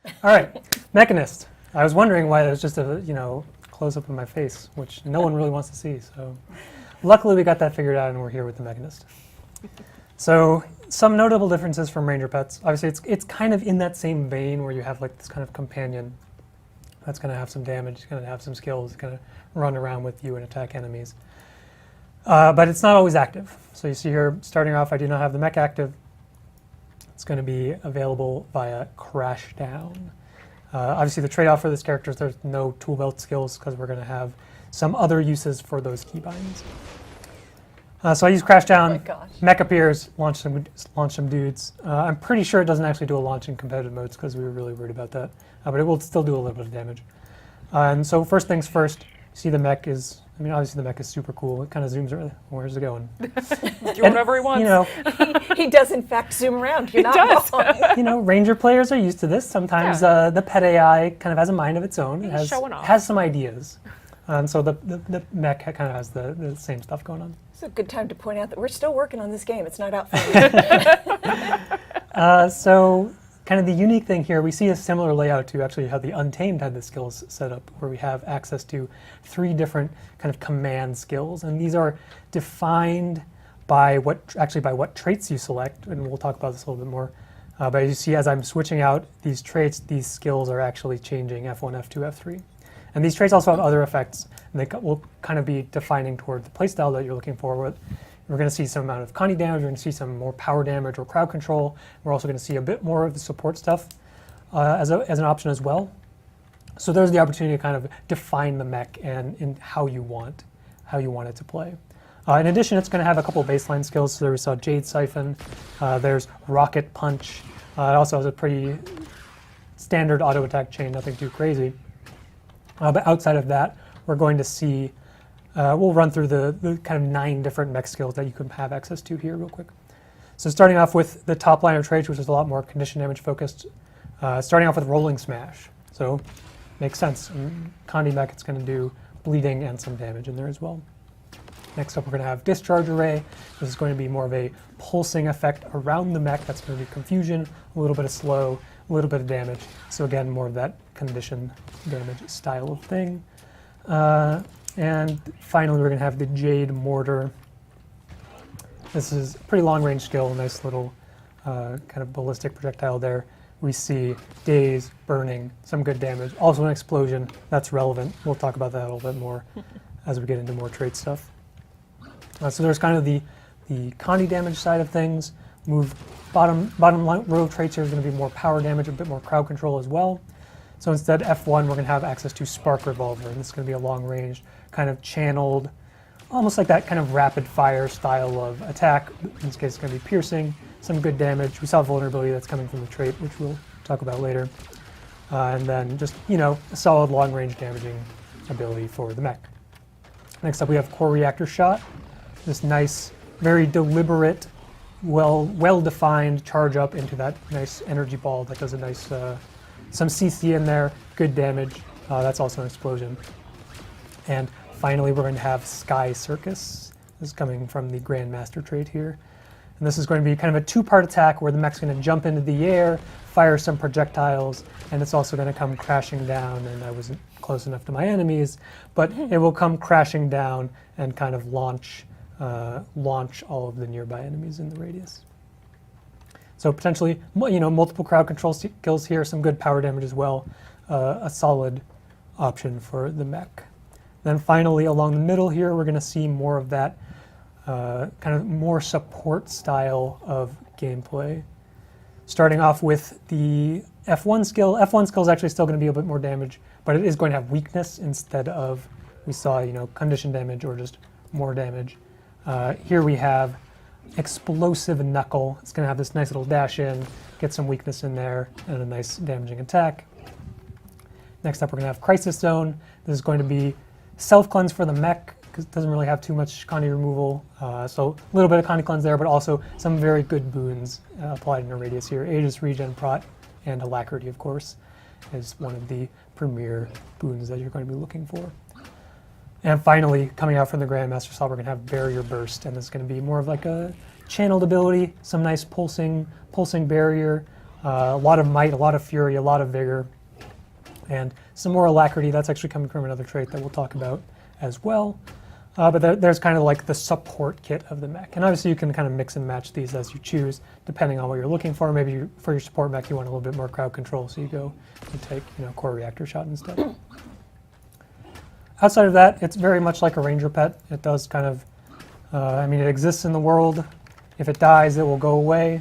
All right, Mechanist. I was wondering why it was just a close up of my face, which no one really wants to see. So, luckily we got that figured out, and we're here with the Mechanist. So, some notable differences from Ranger pets. Obviously, it's kind of in that same vein where you have like this kind of companion that's going to have some damage, going to have some skills, going to run around with you and attack enemies. But it's not always active. So you see here, starting off, I do not have the mech active. It's going to be available via Crash Down. Obviously, the trade-off for this character is there's no tool belt skills because we're going to have some other uses for those keybinds. So I use Crash Down, mech appears, launch some dudes. I'm pretty sure it doesn't actually do a launch in competitive modes because we were really worried about that. But it will still do a little bit of damage. And so first things first, you see the mech is, obviously the mech is super cool. It kind of zooms around. Where's it going? Do whatever he wants. He does in fact zoom around. You're not wrong. Ranger players are used to this. Sometimes the pet AI kind of has a mind of its own. It has some ideas. And so the mech kind of has the same stuff going on. It's a good time to point out that we're still working on this game. It's not out for you. So kind of the unique thing here, we see a similar layout to actually how the Untamed had the skills set up, where we have access to 3 different kind of command skills. And these are defined by what traits you select, and we'll talk about this a little bit more. But as you see, as I'm switching out these traits, these skills are actually changing F1, F2, F3. And these traits also have other effects, and they will kind of be defining toward the playstyle that you're looking for. We're going to see some amount of Connie damage, we're going to see some more power damage or crowd control. We're also going to see a bit more of the support stuff as an option as well. So there's the opportunity to kind of define the mech and in how you want it to play. In addition, it's going to have a couple of baseline skills. So there we saw Jade Siphon, there's Rocket Punch. It also has a pretty standard auto attack chain, nothing too crazy. But outside of that, we're going to see, we'll run through the kind of 9 different mech skills that you can have access to here real quick. So starting off with the top line of traits, which is a lot more condition damage focused. Starting off with Rolling Smash. So makes sense. In Connie mech, it's going to do bleeding and some damage in there as well. Next up, we're going to have Discharge Array. This is going to be more of a pulsing effect around the mech. That's going to be confusion, a little bit of slow, a little bit of damage. So again, more of that condition damage style of thing. And finally, we're going to have the Jade Mortar. This is a pretty long-range skill, nice little kind of ballistic projectile there. We see daze, burning, some good damage. Also an explosion, that's relevant. We'll talk about that a little bit more as we get into more trait stuff. So there's kind of the Connie damage side of things. Bottom row traits here is going to be more power damage, a bit more crowd control as well. So instead, F1, we're going to have access to Spark Revolver, and this is going to be a long-range, kind of channeled, almost like that kind of rapid-fire style of attack. In this case, it's going to be piercing, some good damage. We saw vulnerability that's coming from the trait, which we'll talk about later. And then just, a solid long-range damaging ability for the mech. Next up, we have Core Reactor Shot. This nice, very deliberate, well-defined charge up into that nice energy ball that does a nice, some CC in there, good damage. That's also an explosion. And finally, we're going to have Sky Circus. This is coming from the Grandmaster trait here. And this is going to be kind of a 2-part attack where the mech's going to jump into the air, fire some projectiles, and it's also going to come crashing down. And I wasn't close enough to my enemies, but it will come crashing down and kind of launch all of the nearby enemies in the radius. So potentially, multiple crowd control skills here, some good power damage as well, a solid option for the mech. Then finally, along the middle here, we're going to see more of that kind of more support style of gameplay. Starting off with the F1 skill. F1 skill is actually still going to be a bit more damage, but it is going to have weakness instead of, we saw, condition damage or just more damage. Here we have Explosive Knuckle. It's going to have this nice little dash in, get some weakness in there, and a nice damaging attack. Next up, we're going to have Crisis Zone. This is going to be self-cleanse for the mech, because it doesn't really have too much Connie removal. So a little bit of Connie cleanse there, but also some very good boons applied in a radius here. Aegis, Regen, Prot, and Alacrity, of course, is one of the premier boons that you're going to be looking for. And finally, coming out from the Grandmaster slot, we're going to have Barrier Burst, and this is going to be more of like a channeled ability, some nice pulsing barrier, A lot of might, a lot of fury, a lot of vigor, and some more alacrity. That's actually coming from another trait that we'll talk about as well. But there's kind of like the support kit of the mech. And obviously you can kind of mix and match these as you choose, depending on what you're looking for. Maybe for your support mech you want a little bit more crowd control, so you go and take core reactor shot instead. Outside of that, it's very much like a ranger pet. It does kind of, it exists in the world. If it dies, it will go away.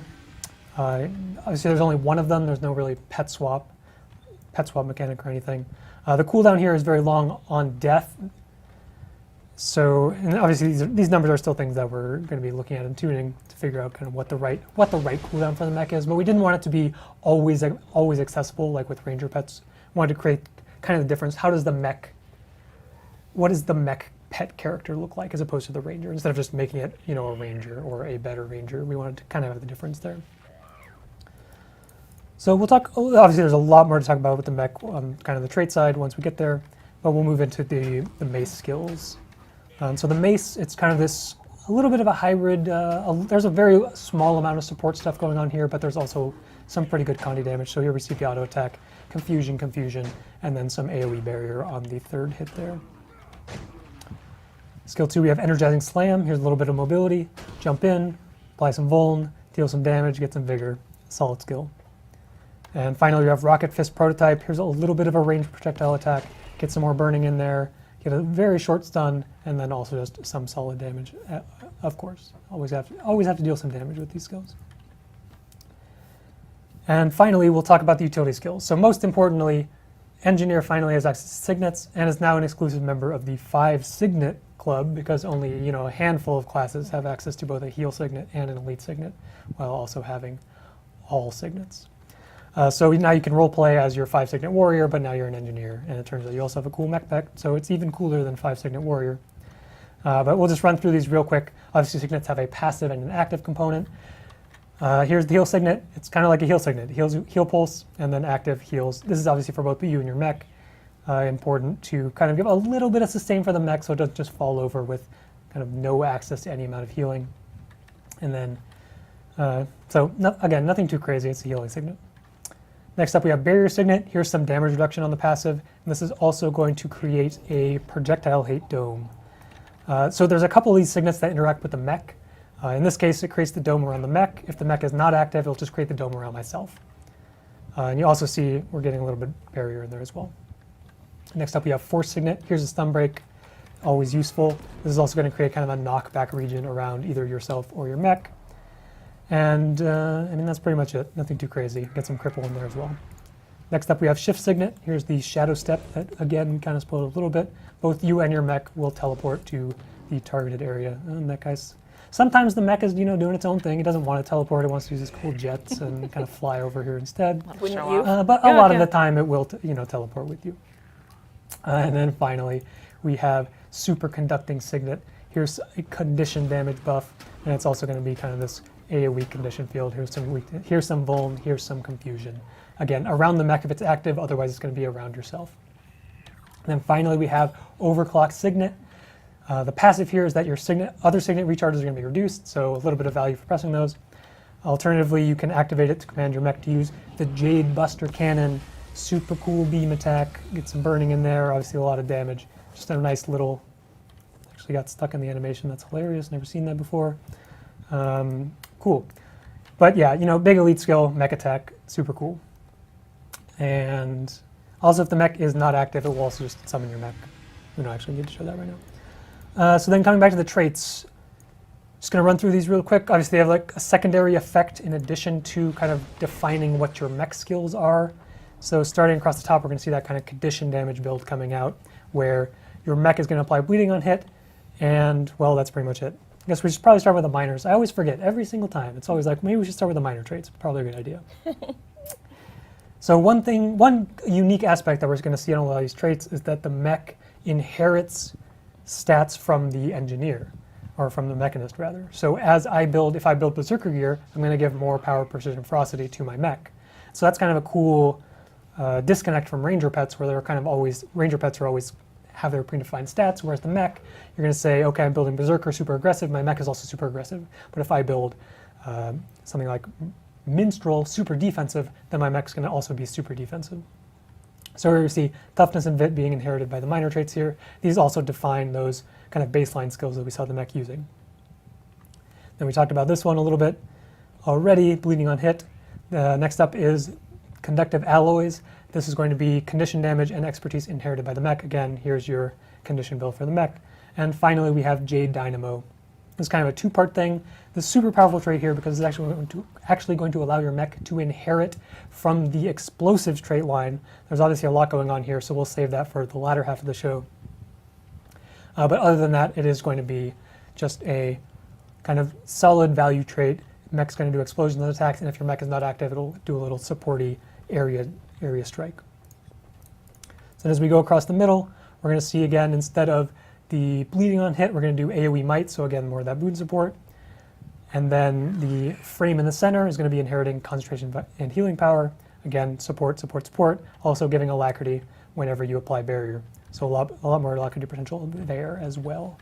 Obviously there's only one of them. There's no really pet swap mechanic or anything. The cooldown here is very long on death. So, and obviously these numbers are still things that we're going to be looking at and tuning to figure out kind of what the right cooldown for the mech is. But we didn't want it to be always accessible like with ranger pets. We wanted to create kind of the difference. What does the mech pet character look like as opposed to the ranger? Instead of just making it a ranger or a better ranger, we wanted to kind of have the difference there. So we'll talk. Obviously, there's a lot more to talk about with the mech on kind of the trait side once we get there. But we'll move into the mace skills. So the mace, it's kind of a little bit of a hybrid. There's a very small amount of support stuff going on here, but there's also some pretty good Condi damage. So here we see the auto attack, confusion, and then some AoE barrier on the third hit there. Skill 2, we have energizing slam. Here's a little bit of mobility. Jump in, apply some vuln, deal some damage, get some vigor. Solid skill. And finally, we have rocket fist prototype. Here's a little bit of a ranged projectile attack. Get some more burning in there. Get a very short stun, and then also just some solid damage. Of course, always have to deal some damage with these skills. And finally, we'll talk about the utility skills. So most importantly, Engineer finally has access to signets and is now an exclusive member of the 5 Signet Club, because only a handful of classes have access to both a heal signet and an elite signet, while also having all signets. So now you can roleplay as your 5 Signet Warrior, but now you're an Engineer, and it turns out you also have a cool mech pack, so it's even cooler than 5 Signet Warrior. But we'll just run through these real quick. Obviously, signets have a passive and an active component. Here's the heal signet. It's kind of like a heal signet. Heal pulse, and then active heals. This is obviously for both you and your mech. Important to kind of give a little bit of sustain for the mech, so it doesn't just fall over with kind of no access to any amount of healing. And then, again, nothing too crazy. It's a healing signet. Next up, we have Barrier Signet. Here's some damage reduction on the passive. And this is also going to create a projectile hate dome. So there's a couple of these signets that interact with the mech. In this case, it creates the dome around the mech. If the mech is not active, it'll just create the dome around myself. And you also see we're getting a little bit barrier in there as well. Next up, we have Force Signet. Here's a stun break, always useful. This is also going to create kind of a knockback region around either yourself or your mech. And that's pretty much it. Nothing too crazy. Get some cripple in there as well. Next up, we have Shift Signet. Here's the Shadow Step that, again, kind of spoiled a little bit. Both you and your mech will teleport to the targeted area. And that guy's... Sometimes the mech is, doing its own thing. It doesn't want to teleport. It wants to use its cool jets and kind of fly over here instead. Wouldn't you? But a lot of the time, it will, teleport with you. And then finally, we have Super Conducting Signet. Here's a condition damage buff, and it's also going to be kind of this AoE condition field. Here's some vuln, here's some confusion. Again, around the mech if it's active, otherwise it's going to be around yourself. And then finally we have Overclock Signet. The passive here is that your other signet recharges are going to be reduced, so a little bit of value for pressing those. Alternatively, you can activate it to command your mech to use the Jade Buster Cannon. Super cool beam attack, get some burning in there, obviously a lot of damage. Just a nice little, actually got stuck in the animation, that's hilarious, never seen that before. Cool. But yeah, big elite skill, mech attack, super cool. And also if the mech is not active, it will also just summon your mech. We don't actually need to show that right now. So then coming back to the traits, just going to run through these real quick. Obviously they have like a secondary effect in addition to kind of defining what your mech skills are. So starting across the top, we're going to see that kind of condition damage build coming out, where your mech is going to apply bleeding on hit, and, well, that's pretty much it. I guess we should probably start with the minors. I always forget every single time. It's always like, maybe we should start with the minor traits. Probably a good idea. So one unique aspect that we're going to see on a lot of these traits is that the mech inherits stats from the engineer, or from the mechanist, rather. So if I build Berserker gear, I'm going to give more power, precision, ferocity to my mech. So that's kind of a cool disconnect from ranger pets, where ranger pets are always have their predefined stats, whereas the mech, you're going to say, okay, I'm building Berserker, super aggressive, my mech is also super aggressive. But if I build something like minstrel super defensive, then my mech's going to also be super defensive. So here we see toughness and vit being inherited by the minor traits here. These also define those kind of baseline skills that we saw the mech using. Then we talked about this one a little bit already, bleeding on hit. Next up is Conductive Alloys. This is going to be condition damage and expertise inherited by the mech. Again, here's your condition build for the mech. And finally, we have Jade Dynamo. This is kind of a two-part thing. This super powerful trait here because it's actually going to allow your mech to inherit from the explosives trait line. There's obviously a lot going on here, so we'll save that for the latter half of the show. But other than that, it is going to be just a kind of solid value trait. Mech's going to do explosions and attacks, and if your mech is not active, it'll do a little supporty area strike. So as we go across the middle, we're going to see again, instead of the bleeding on hit, we're going to do AoE might, so again, more of that boon support. And then the frame in the center is going to be inheriting concentration and healing power. Again, support, support, support, also giving alacrity whenever you apply barrier. So a lot more alacrity potential there as well.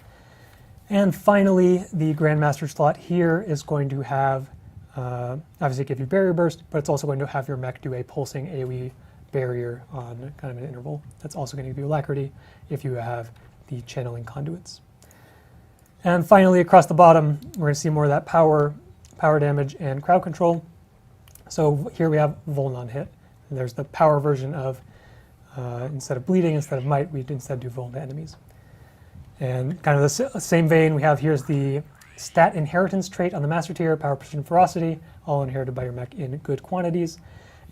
And finally, the Grandmaster slot here is going to have, obviously give you barrier burst, but it's also going to have your mech do a pulsing AoE barrier on kind of an interval. That's also going to give you alacrity if you have the channeling conduits. And finally, across the bottom, we're going to see more of that power damage and crowd control. So here we have Vuln on hit. And there's the power version of, instead of bleeding, instead of might, we'd instead do Vuln to enemies. And kind of the same vein, we have here's the stat inheritance trait on the master tier, power, precision, ferocity, all inherited by your mech in good quantities.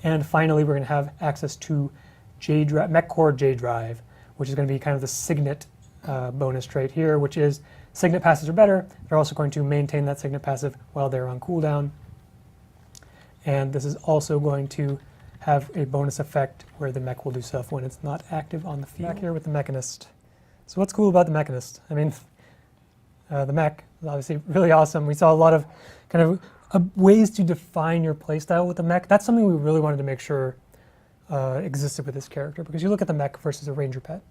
And finally, we're going to have access to Mech Core J Drive, which is going to be kind of the Signet bonus trait here, which is Signet passives are better. They're also going to maintain that Signet passive while they're on cooldown. And this is also going to have a bonus effect where the mech will do stuff when it's not active on the field. Back here with the Mechanist. So what's cool about the Mechanist? I mean, the mech is obviously really awesome. We saw a lot of kind of ways to define your playstyle with the mech. That's something we really wanted to make sure existed with this character, because you look at the mech versus a ranger pet,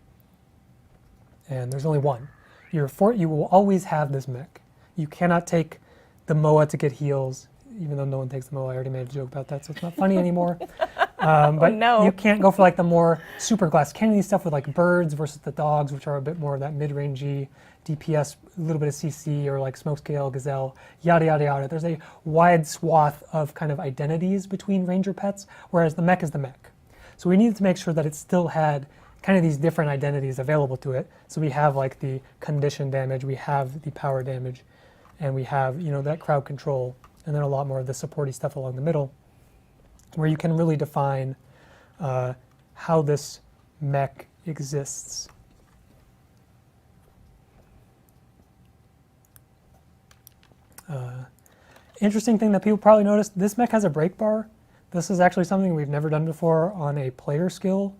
and there's only one. You will always have this mech. You cannot take the MOA to get heals, even though no one takes the MOA. I already made a joke about that, so it's not funny anymore. But no. You can't go for like the more super glass cannon stuff with like birds versus the dogs, which are a bit more of that mid-rangey DPS, a little bit of CC, or like smoke scale, gazelle, yada yada yada. There's a wide swath of kind of identities between ranger pets, whereas the mech is the mech. So we needed to make sure that it still had kind of these different identities available to it. So we have like the condition damage, we have the power damage, and we have, you know, that crowd control, and then a lot more of the supporty stuff along the middle, where you can really define how this mech exists. Interesting thing that people probably noticed, this mech has a break bar. This is actually something we've never done before on a player skill.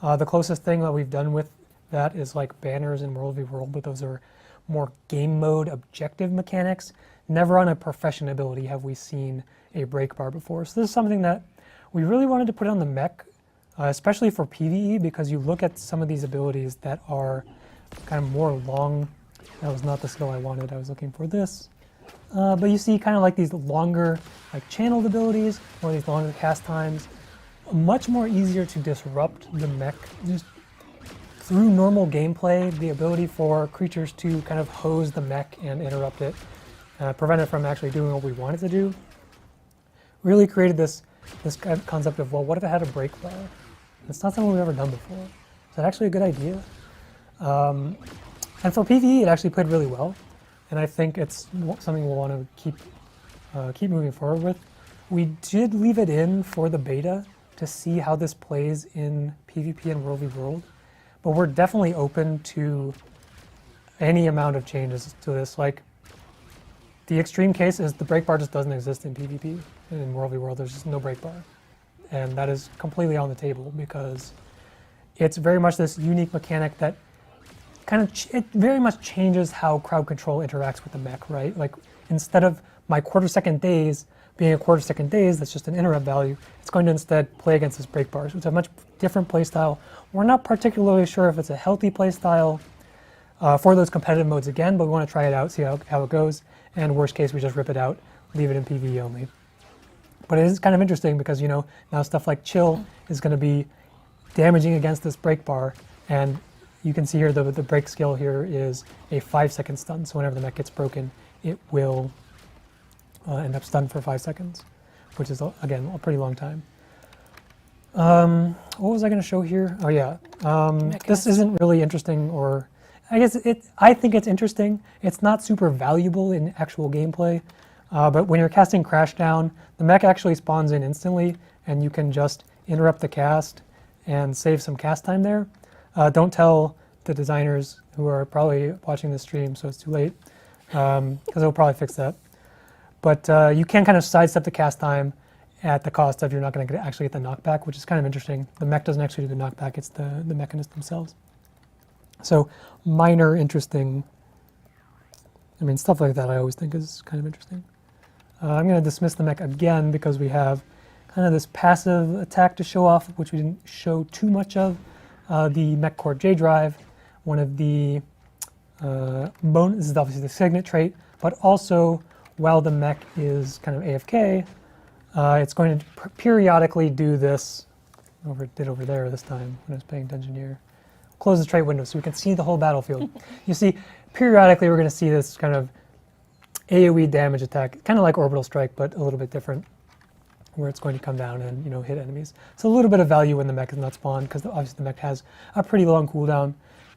The closest thing that we've done with that is like banners in World v World, but those are more game mode objective mechanics. Never on a profession ability have we seen a break bar before. So this is something that we really wanted to put on the mech, especially for PvE, because you look at some of these abilities that are kind of more long. That was not the skill I wanted. I was looking for this. But you see kind of like these longer like channeled abilities, or these longer cast times. Much more easier to disrupt the mech just through normal gameplay. The ability for creatures to kind of hose the mech and interrupt it, prevent it from actually doing what we want it to do, really created this kind of concept of, well, what if it had a break bar? It's not something we've ever done before. Is that actually a good idea? And for PvE, it actually played really well, and I think it's something we'll want to keep moving forward with. We did leave it in for the beta to see how this plays in PvP and World v World, but we're definitely open to any amount of changes to this. Like, the extreme case is the break bar just doesn't exist in PvP. In World v World, there's just no break bar, and that is completely on the table because it's very much this unique mechanic that kind of it very much changes how crowd control interacts with the mech, right? Like, instead of my quarter-second daze being a quarter-second daze, that's just an interrupt value, it's going to instead play against this break bar. So it's a much different playstyle. We're not particularly sure if it's a healthy playstyle for those competitive modes again, but we want to try it out, see how it goes, and worst case, we just rip it out, leave it in PvE only. But it is kind of interesting because, now stuff like chill is going to be damaging against this break bar, and you can see here the break skill here is a 5-second stun. So whenever the mech gets broken, it will end up stunned for 5 seconds, which is, again, a pretty long time. What was I going to show here? Oh yeah, this isn't really interesting, or I guess I think it's interesting. It's not super valuable in actual gameplay, but when you're casting Crash Down, the mech actually spawns in instantly, and you can just interrupt the cast and save some cast time there. Don't tell the designers who are probably watching this stream, so it's too late, because they'll probably fix that. But you can kind of sidestep the cast time at the cost of you're not going to actually get the knockback, which is kind of interesting. The mech doesn't actually do the knockback, it's the Mechanist themselves. So minor interesting, stuff like that I always think is kind of interesting. I'm going to dismiss the mech again because we have kind of this passive attack to show off, which we didn't show too much of. The Mech Core J drive, one of the this is obviously the Signet trait, but also while the mech is kind of AFK, it's going to periodically do this. Did over there this time when I was paying attention here. Close the trait window so we can see the whole battlefield. You see, periodically we're going to see this kind of AoE damage attack, kind of like Orbital Strike, but a little bit different, where it's going to come down and hit enemies. So a little bit of value when the mech is not spawned, because obviously the mech has a pretty long cooldown.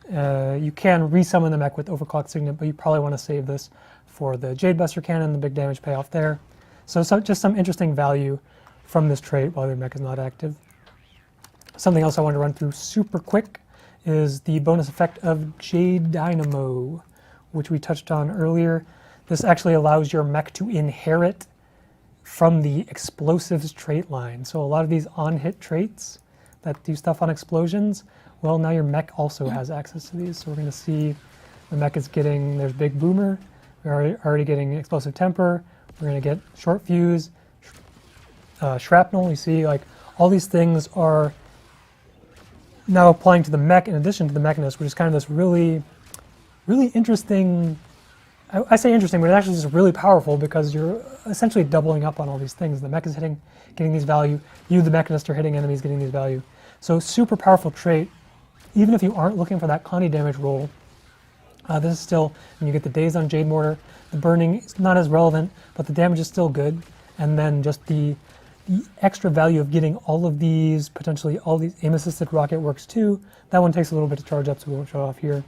You can resummon the mech with Overclock Signet, but you probably want to save this for the Jade Buster Cannon, the big damage payoff there. So just some interesting value from this trait while your mech is not active. Something else I want to run through super quick is the bonus effect of Jade Dynamo, which we touched on earlier. This actually allows your mech to inherit from the explosives trait line. So a lot of these on-hit traits that do stuff on explosions, well, now your mech also has access to these. So we're going to see the mech is getting, there's Big Boomer, we're already getting Explosive Temper, we're going to get Short Fuse, Shrapnel. You see, like, all these things are now applying to the mech in addition to the Mechanist, which is kind of this really, really interesting. I say interesting, but it's actually just really powerful because you're essentially doubling up on all these things. The mech is getting these value. You, the Mechanist, are hitting enemies, getting these value. So super powerful trait. Even if you aren't looking for that Connie damage roll, this is still, and you get the daze on Jade Mortar. The burning is not as relevant, but the damage is still good. And then just the extra value of getting all of these, potentially all these aim-assisted rocket works too. That one takes a little bit to charge up, so we won't show off here.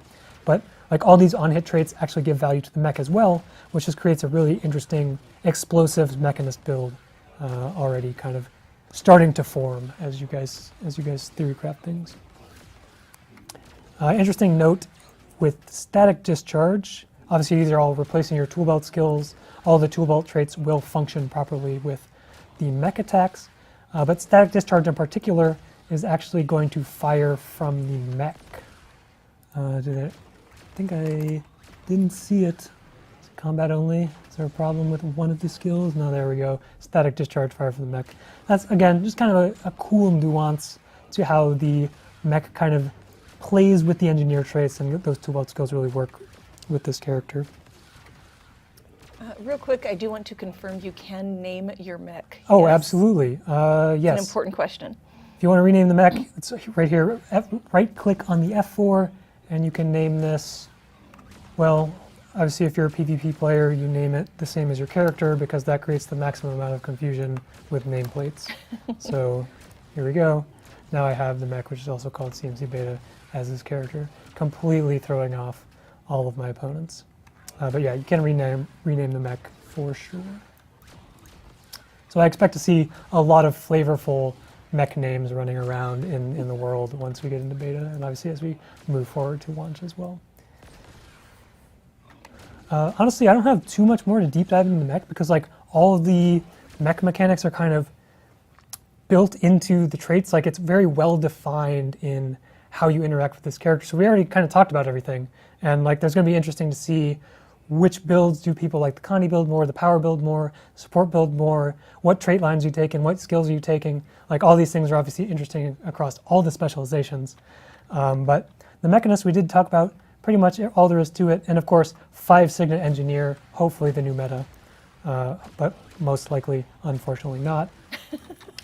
But like all these on-hit traits actually give value to the mech as well, which just creates a really interesting explosives Mechanist build already kind of starting to form as you guys theorycraft things. Interesting note with static discharge. Obviously, these are all replacing your tool belt skills. All the tool belt traits will function properly with the mech attacks, but static discharge in particular is actually going to fire from the mech. I think I didn't see it. It's combat only. Is there a problem with one of the skills? No, there we go. Static discharge, fire from the mech. That's, again, just kind of a cool nuance to how the mech kind of plays with the engineer traits, and those tool belt skills really work with this character. Real quick, I do want to confirm you can name your mech. Oh, yes. Absolutely. Yes. It's an important question. If you want to rename the mech, it's right here. Right-click on the F4, and you can name this. Well, obviously, if you're a PvP player, you name it the same as your character because that creates the maximum amount of confusion with nameplates. So here we go. Now I have the mech, which is also called CMC Beta, as this character, completely throwing off all of my opponents. But yeah, you can rename the mech for sure. So I expect to see a lot of flavorful mech names running around in the world once we get into beta, and obviously as we move forward to launch as well. Honestly, I don't have too much more to deep dive into the mech because like all of the mech mechanics are kind of built into the traits. Like it's very well defined in how you interact with this character. So we already kind of talked about everything, and like there's going to be interesting to see which builds do people like the Connie build more, the power build more, support build more, what trait lines you take and what skills are you taking. Like all these things are obviously interesting across all the specializations. But the Mechanist we did talk about pretty much all there is to it. And of course, 5 Signet Engineer, hopefully the new meta, but most likely, unfortunately, not.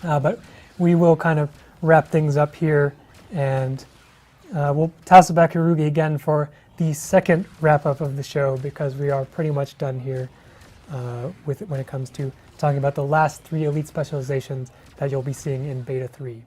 But we will kind of wrap things up here, and we'll toss it back to Ruby again for the second wrap-up of the show, because we are pretty much done here with it when it comes to talking about the last 3 elite specializations that you'll be seeing in Beta 3.